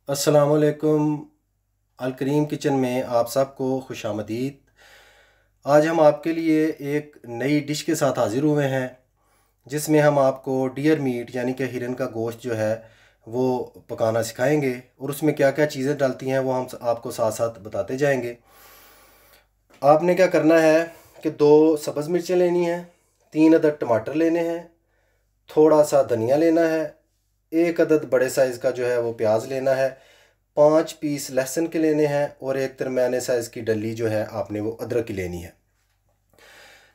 अस्सलामुअलैकुम। अलकरीम किचन में आप सबको खुशामदीद। आज हम आपके लिए एक नई डिश के साथ हाज़िर हुए हैं जिसमें हम आपको डियर मीट यानी कि हिरन का गोश्त जो है वो पकाना सिखाएंगे और उसमें क्या क्या चीज़ें डलती हैं वो हम आपको साथ साथ बताते जाएंगे। आपने क्या करना है कि 2 सब्ज़ मिर्चें लेनी हैं, 3 अदद टमाटर लेने हैं, थोड़ा सा धनिया लेना है, 1 अदद बड़े साइज़ का जो है वो प्याज लेना है, 5 पीस लहसुन के लेने हैं और एक दरमियाने साइज़ की डली जो है आपने वो अदरक की लेनी है।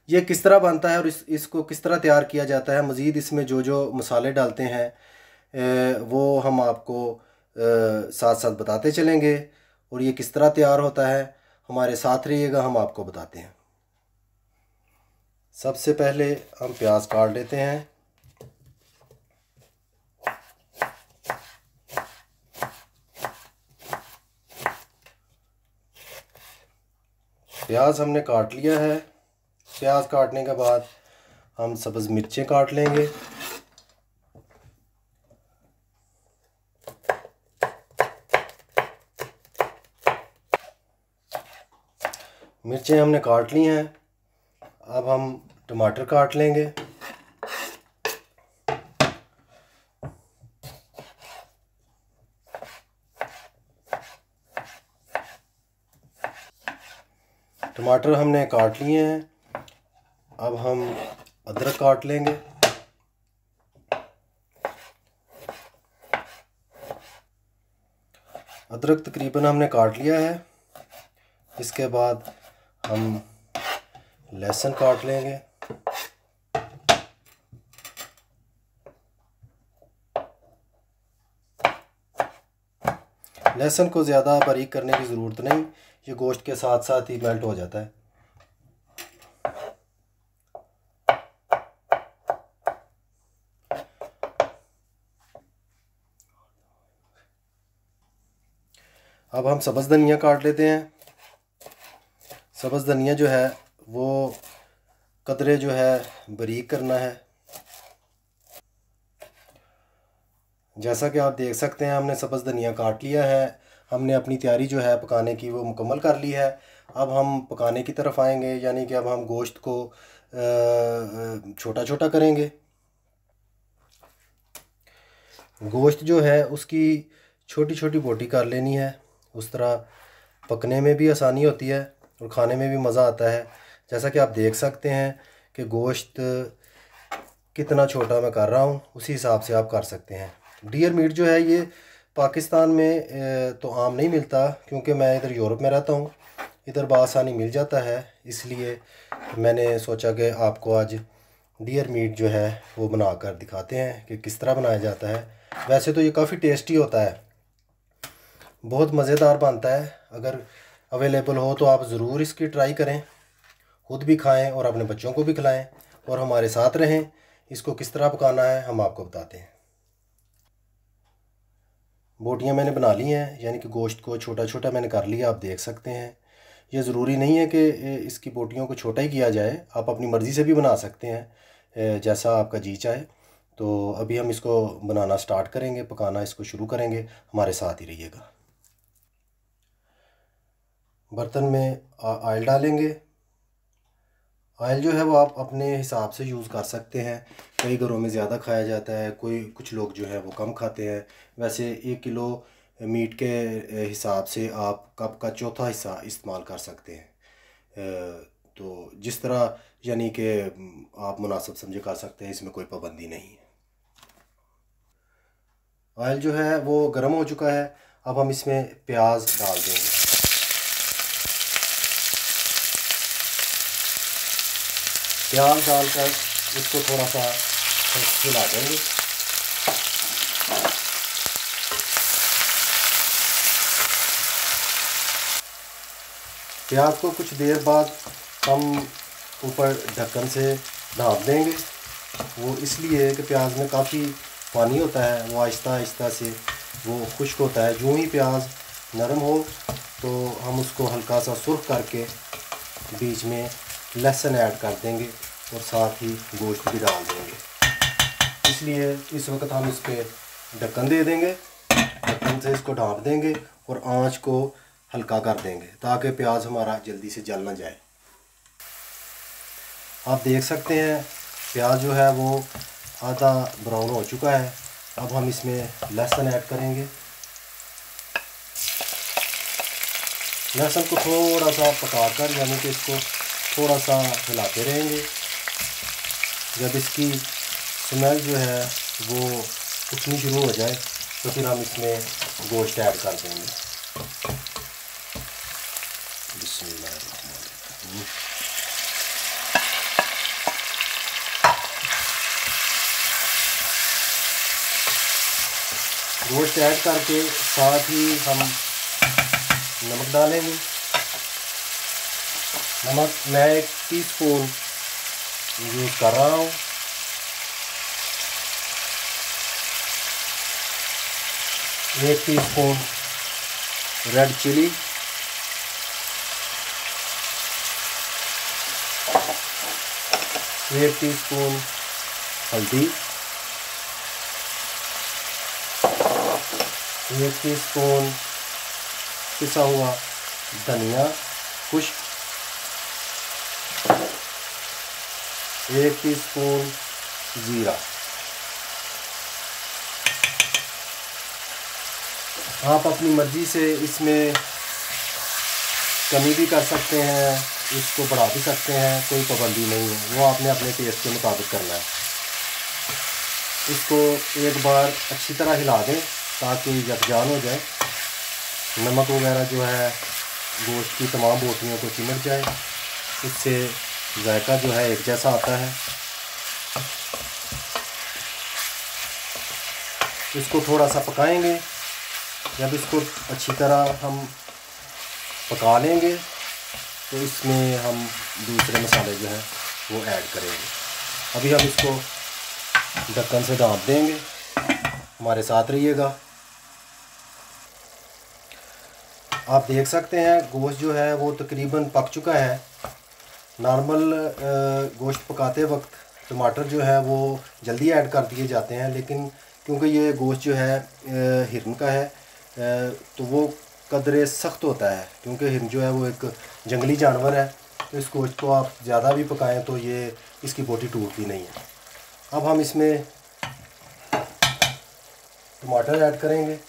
ये किस तरह बनता है और इसको किस तरह तैयार किया जाता है, मज़ीद इसमें जो जो मसाले डालते हैं वो हम आपको साथ साथ बताते चलेंगे और ये किस तरह तैयार होता है। हमारे साथ रहिएगा, हम आपको बताते हैं। सबसे पहले हम प्याज काट लेते हैं। प्याज हमने काट लिया है। प्याज काटने के बाद हम सब्ज़ मिर्चें काट लेंगे। मिर्चें हमने काट ली हैं। अब हम टमाटर काट लेंगे। टमाटर हमने काट लिए हैं। अब हम अदरक काट लेंगे। अदरक तकरीबन हमने काट लिया है। इसके बाद हम लहसुन काट लेंगे। लहसुन को ज़्यादा बारीक करने की ज़रूरत नहीं, ये गोश्त के साथ साथ ही मेल्ट हो जाता है। अब हम सब्ज़ धनिया काट लेते हैं। सब्ज़ धनिया जो है वो कतरे जो है बारीक करना है। जैसा कि आप देख सकते हैं हमने सब्ज़ धनिया काट लिया है। हमने अपनी तैयारी जो है पकाने की वो मुकम्मल कर ली है। अब हम पकाने की तरफ आएंगे, यानी कि अब हम गोश्त को छोटा छोटा करेंगे। गोश्त जो है उसकी छोटी छोटी बोटी कर लेनी है, उस तरह पकने में भी आसानी होती है और खाने में भी मज़ा आता है। जैसा कि आप देख सकते हैं कि गोश्त कितना छोटा मैं कर रहा हूँ, उसी हिसाब से आप कर सकते हैं। डियर मीट जो है ये पाकिस्तान में तो आम नहीं मिलता, क्योंकि मैं इधर यूरोप में रहता हूँ, इधर बआसानी मिल जाता है। इसलिए मैंने सोचा कि आपको आज डियर मीट जो है वो बना कर दिखाते हैं कि किस तरह बनाया जाता है। वैसे तो ये काफ़ी टेस्टी होता है, बहुत मज़ेदार बनता है। अगर अवेलेबल हो तो आप ज़रूर इसकी ट्राई करें, खुद भी खाएं और अपने बच्चों को भी खिलाएं और हमारे साथ रहें। इसको किस तरह पकाना है हम आपको बताते हैं। बोटियां मैंने बना ली हैं, यानी कि गोश्त को छोटा छोटा मैंने कर लिया, आप देख सकते हैं। ये ज़रूरी नहीं है कि इसकी बोटियों को छोटा ही किया जाए, आप अपनी मर्ज़ी से भी बना सकते हैं, जैसा आपका जी चाहे। तो अभी हम इसको बनाना स्टार्ट करेंगे, पकाना इसको शुरू करेंगे, हमारे साथ ही रहिएगा। बर्तन में ऑयल डालेंगे। ऑयल जो है वो आप अपने हिसाब से यूज़ कर सकते हैं। कई घरों में ज़्यादा खाया जाता है, कुछ लोग जो है वो कम खाते हैं। वैसे 1 किलो मीट के हिसाब से आप कप का चौथा हिस्सा इस्तेमाल कर सकते हैं। तो जिस तरह यानी कि आप मुनासिब समझे कर सकते हैं, इसमें कोई पाबंदी नहीं है। ऑयल जो है वो गर्म हो चुका है। अब हम इसमें प्याज डाल देंगे। प्याज डालकर इसको थोड़ा सा हिला देंगे। प्याज को कुछ देर बाद हम ऊपर ढक्कन से ढाँप देंगे। वो इसलिए कि प्याज में काफ़ी पानी होता है, वो आहिस्ता आहिस्ता से वो खुश्क होता है। जो ही प्याज नरम हो तो हम उसको हल्का सा सुर्ख करके बीच में लहसुन ऐड कर देंगे और साथ ही गोश्त भी डाल देंगे। इसलिए इस वक्त हम इस पर ढक्कन दे देंगे ढक्कन से इसको ढाँप देंगे और आंच को हल्का कर देंगे ताकि प्याज हमारा जल्दी से जल ना जाए। आप देख सकते हैं प्याज जो है वो आधा ब्राउन हो चुका है। अब हम इसमें लहसुन ऐड करेंगे। लहसुन को थोड़ा सा पकाकर यानी कि इसको थोड़ा सा हिलाते रहेंगे। जब इसकी स्मेल जो है वो उठनी शुरू हो जाए तो फिर हम इसमें गोश्त ऐड कर देंगे। बिस्मिल्लाहिर्रहमानिर्रहीम। गोश्त ऐड करके साथ ही हम नमक डालेंगे। नमक मैं 1 टीस्पून यूज़ कर रहा हूँ। एक टीस्पून रेड चिली, 1 टीस्पून हल्दी, 1 टीस्पून पिसा हुआ धनिया खुश्क, 1 टीस्पून ज़ीरा। आप अपनी मर्ज़ी से इसमें कमी भी कर सकते हैं, इसको बढ़ा भी सकते हैं, कोई पाबंदी नहीं है, वो आपने अपने टेस्ट के मुताबिक करना है। इसको एक बार अच्छी तरह हिला दें ताकि यकजान हो जाए। नमक वगैरह जो है गोश्त की तमाम बोटियों को चिमट जाए, इससे जायका जो है एक जैसा आता है। इसको थोड़ा सा पकाएंगे। जब इसको अच्छी तरह हम पका लेंगे तो इसमें हम दूसरे मसाले जो हैं वो ऐड करेंगे। अभी हम इसको ढक्कन से ढाँप देंगे। हमारे साथ रहिएगा। आप देख सकते हैं गोश्त जो है वो तकरीबन पक चुका है। नॉर्मल गोश्त पकाते वक्त टमाटर जो है वो जल्दी ऐड कर दिए जाते हैं, लेकिन क्योंकि ये गोश्त जो है हिरन का है तो वो कदरे सख्त होता है, क्योंकि हिरन जो है वो एक जंगली जानवर है। तो इस गोश्त को आप ज़्यादा भी पकाएं तो ये इसकी बोटी टूटती नहीं है। अब हम इसमें टमाटर ऐड करेंगे।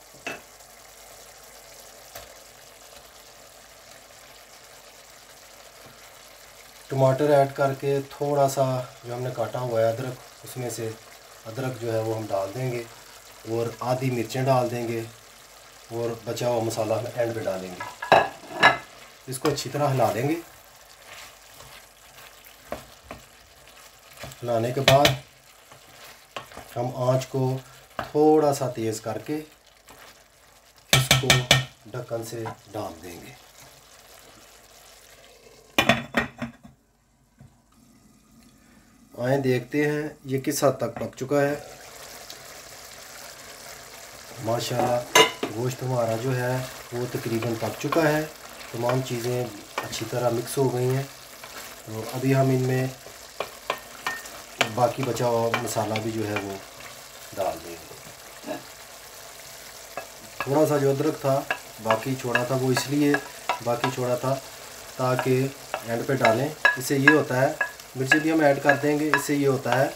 टमाटर ऐड करके थोड़ा सा जो हमने काटा हुआ है अदरक, उसमें से अदरक जो है वो हम डाल देंगे और आधी मिर्चें डाल देंगे और बचा हुआ मसाला हम एंड पे डालेंगे। इसको अच्छी तरह हिला देंगे। हिलाने के बाद हम आंच को थोड़ा सा तेज़ करके इसको ढक्कन से ढाँप देंगे। आए देखते हैं ये किस हद तक पक चुका है। माशाल्लाह गोश्त हमारा जो है वो तकरीबन पक चुका है। तमाम चीज़ें अच्छी तरह मिक्स हो गई हैं। तो अभी हम इनमें बाकी बचा हुआ मसाला भी जो है वो डाल देंगे। थोड़ा सा जो अदरक था बाकी छोड़ा था, वो इसलिए बाकी छोड़ा था ताकि एंड पे डालें। इससे ये होता है, मिर्ची भी हम ऐड कर देंगे, इससे ये होता है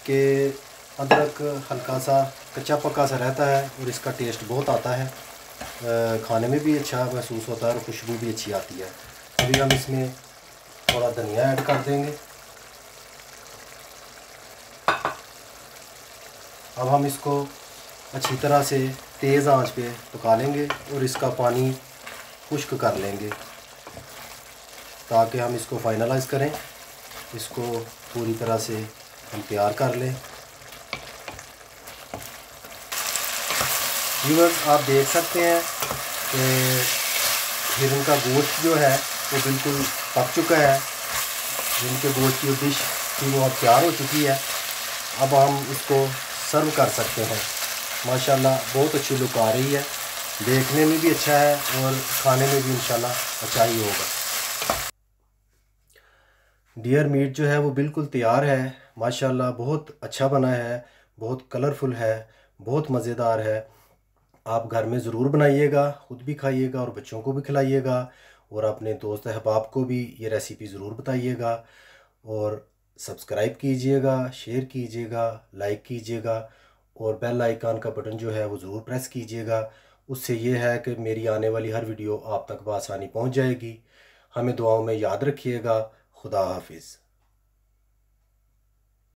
कि अदरक हल्का सा कच्चा पक्का सा रहता है और इसका टेस्ट बहुत आता है, खाने में भी अच्छा महसूस होता है और खुशबू भी अच्छी आती है। अभी हम इसमें थोड़ा धनिया ऐड कर देंगे। अब हम इसको अच्छी तरह से तेज़ आंच पे पका लेंगे और इसका पानी खुश्क कर लेंगे ताकि हम इसको फाइनलाइज़ करें, इसको पूरी तरह से हम तैयार कर लें। व्यूअर्स आप देख सकते हैं कि हिरन का गोश्त जो है वो बिल्कुल पक चुका है। जिनके गोश्त की डिश थी वो अब तैयार हो चुकी है। अब हम इसको सर्व कर सकते हैं। माशाल्लाह बहुत अच्छी लुक आ रही है, देखने में भी अच्छा है और खाने में भी इंशाल्लाह अच्छा ही होगा। डियर मीट जो है वो बिल्कुल तैयार है। माशाल्लाह बहुत अच्छा बना है, बहुत कलरफुल है, बहुत मज़ेदार है। आप घर में ज़रूर बनाइएगा, ख़ुद भी खाइएगा और बच्चों को भी खिलाइएगा, और अपने दोस्त अहबाब को भी ये रेसिपी ज़रूर बताइएगा। और सब्सक्राइब कीजिएगा, शेयर कीजिएगा, लाइक कीजिएगा, और बेल आइकन का बटन जो है वो ज़रूर प्रेस कीजिएगा। उससे ये है कि मेरी आने वाली हर वीडियो आप तक बआसानी पहुंच जाएगी। हमें दुआओं में याद रखिएगा। खुदा हाफिज़।